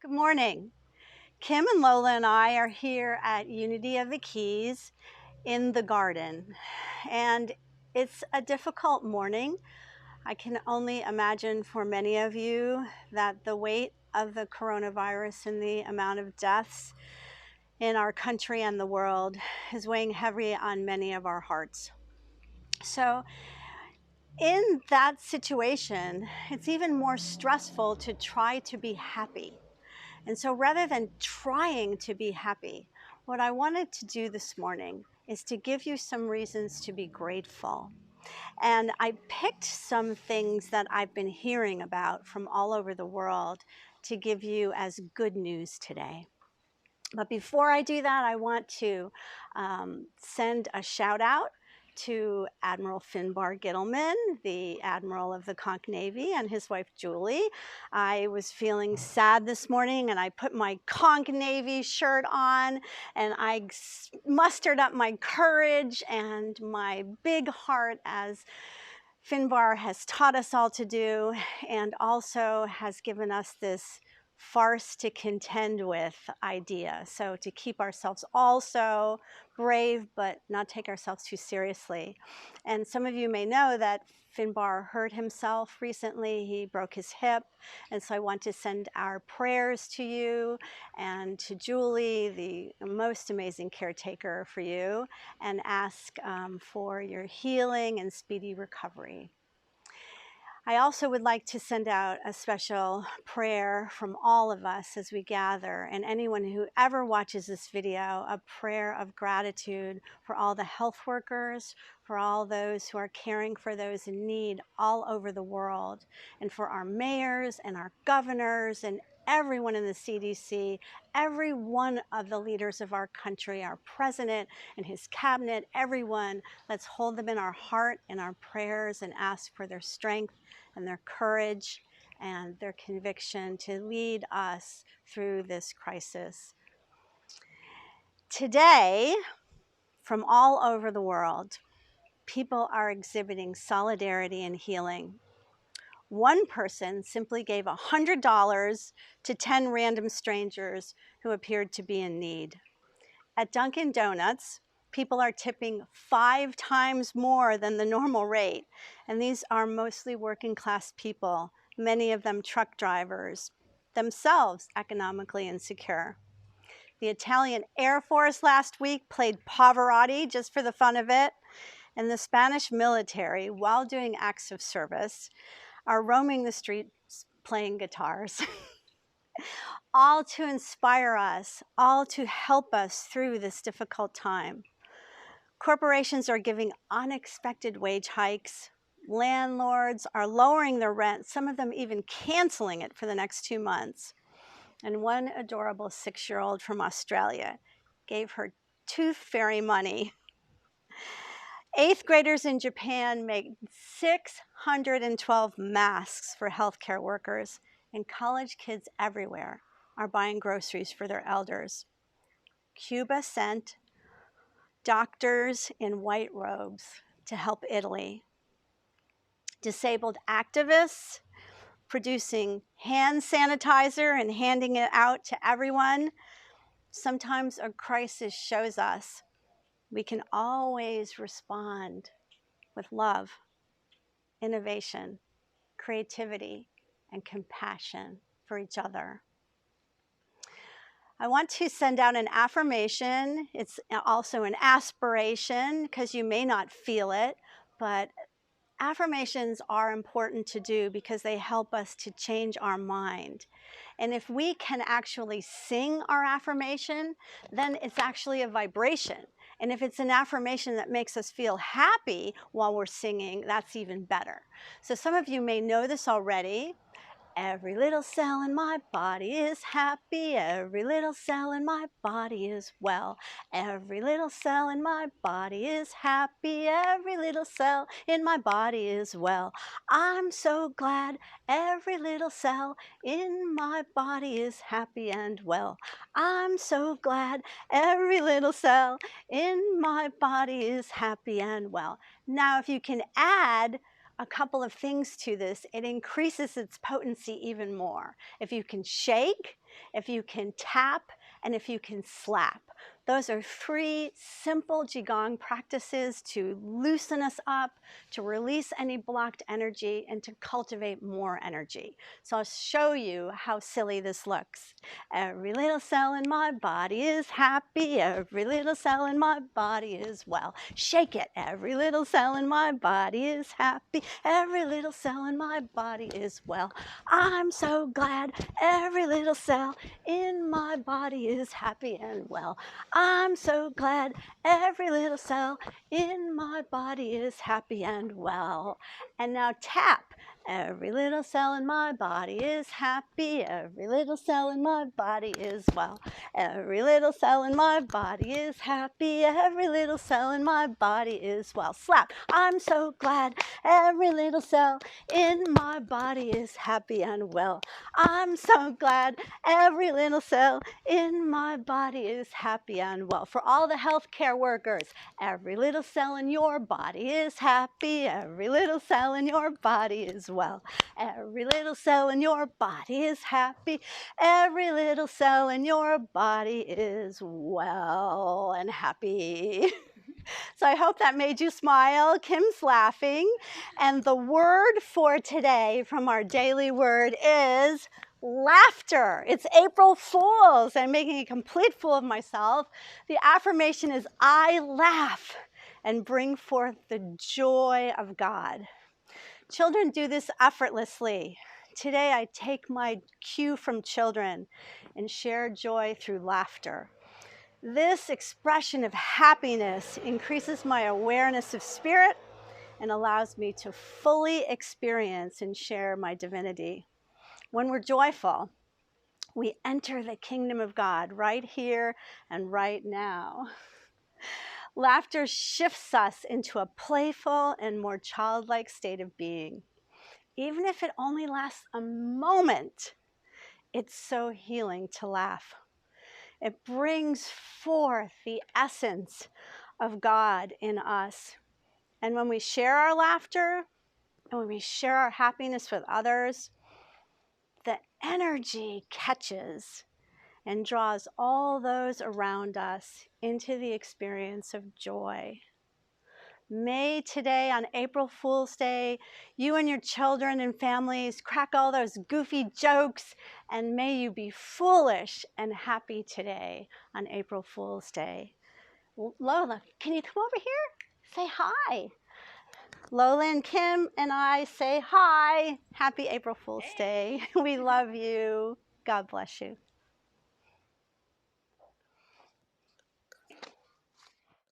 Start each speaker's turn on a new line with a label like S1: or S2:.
S1: Good morning. Kim and Lola and I are here at Unity of the Keys in the garden. And it's a difficult morning. I can only imagine for many of you that the weight of the coronavirus and the amount of deaths in our country and the world is weighing heavy on many of our hearts. So in that situation, it's even more stressful to try to be happy. And so rather than trying to be happy, what I wanted to do this morning is to give you some reasons to be grateful. And I picked some things that I've been hearing about from all over the world to give you as good news today. But before I do that, I want to send a shout out to Admiral Finbar Gittleman, the Admiral of the Conch Navy, and his wife Julie. I was feeling sad this morning and I put my Conch Navy shirt on and I mustered up my courage and my big heart as Finbar has taught us all to do, and also has given us this farce to contend with idea. So to keep ourselves also brave, but not take ourselves too seriously. And some of you may know that Finbar hurt himself recently. He broke his hip. And so I want to send our prayers to you and to Julie, the most amazing caretaker for you, and ask for your healing and speedy recovery. I also would like to send out a special prayer from all of us as we gather, and anyone who ever watches this video, a prayer of gratitude for all the health workers, for all those who are caring for those in need all over the world, and for our mayors and our governors and everyone in the CDC, every one of the leaders of our country, our president and his cabinet, everyone. Let's hold them in our heart and our prayers and ask for their strength and their courage and their conviction to lead us through this crisis. Today, from all over the world, people are exhibiting solidarity and healing. One person simply gave $100 to 10 random strangers who appeared to be in need. At Dunkin' Donuts, people are tipping 5 times more than the normal rate, and these are mostly working class people, many of them truck drivers, themselves economically insecure. The Italian Air Force last week played Pavarotti just for the fun of it, and the Spanish military, while doing acts of service, are roaming the streets playing guitars. All to inspire us, all to help us through this difficult time. Corporations are giving unexpected wage hikes. Landlords are lowering their rent, some of them even canceling it for the next 2 months. And one adorable 6-year-old from Australia gave her tooth fairy money. 8th graders in Japan make 612 masks for healthcare workers, and college kids everywhere are buying groceries for their elders. Cuba sent doctors in white robes to help Italy. Disabled activists producing hand sanitizer and handing it out to everyone. Sometimes a crisis shows us we can always respond with love, innovation, creativity, and compassion for each other. I want to send out an affirmation. It's also an aspiration because you may not feel it, but affirmations are important to do because they help us to change our mind. And if we can actually sing our affirmation, then it's actually a vibration. And if it's an affirmation that makes us feel happy while we're singing, that's even better. So some of you may know this already. Every little cell in my body is happy. Every little cell in my body is well. Every little cell in my body is happy. Every little cell in my body is well. I'm so glad every little cell in my body is happy and well. I'm so glad every little cell in my body is happy and well. Now, if you can add a couple of things to this, it increases its potency even more. If you can shake, if you can tap, and if you can slap. Those are 3 simple Qigong practices to loosen us up, to release any blocked energy, and to cultivate more energy. So I'll show you how silly this looks. Every little cell in my body is happy. Every little cell in my body is well. Shake it. Every little cell in my body is happy. Every little cell in my body is well. I'm so glad every little cell in my body is happy and well. I'm so glad every little cell in my body is happy and well. And now tap. Every little cell in my body is happy. Every little cell in my body is well. Every little cell in my body is happy. Every little cell in my body is well. Slap. I'm so glad every little cell in my body is happy and well. I'm so glad every little cell in my body is happy and well. For all the healthcare workers, every little cell in your body is happy. Every little cell in your body is well. Every little cell in your body is happy. Every little cell in your body is well and happy. So I hope that made you smile. Kim's laughing. And the word for today from our daily word is laughter. It's April Fool's. I'm making a complete fool of myself. The affirmation is, I laugh and bring forth the joy of God. Children do this effortlessly. Today I take my cue from children and share joy through laughter. This expression of happiness increases my awareness of spirit and allows me to fully experience and share my divinity. When we're joyful, we enter the kingdom of God right here and right now. Laughter shifts us into a playful and more childlike state of being. Even if it only lasts a moment, it's so healing to laugh. It brings forth the essence of God in us. And when we share our laughter and when we share our happiness with others, the energy catches and draws all those around us into the experience of joy. May today, on April Fool's Day, you and your children and families crack all those goofy jokes, and may you be foolish and happy today on April Fool's Day. Lola, can you come over here? Say hi. Lola and Kim and I say hi. Happy April Fool's Day. We love you. God bless you.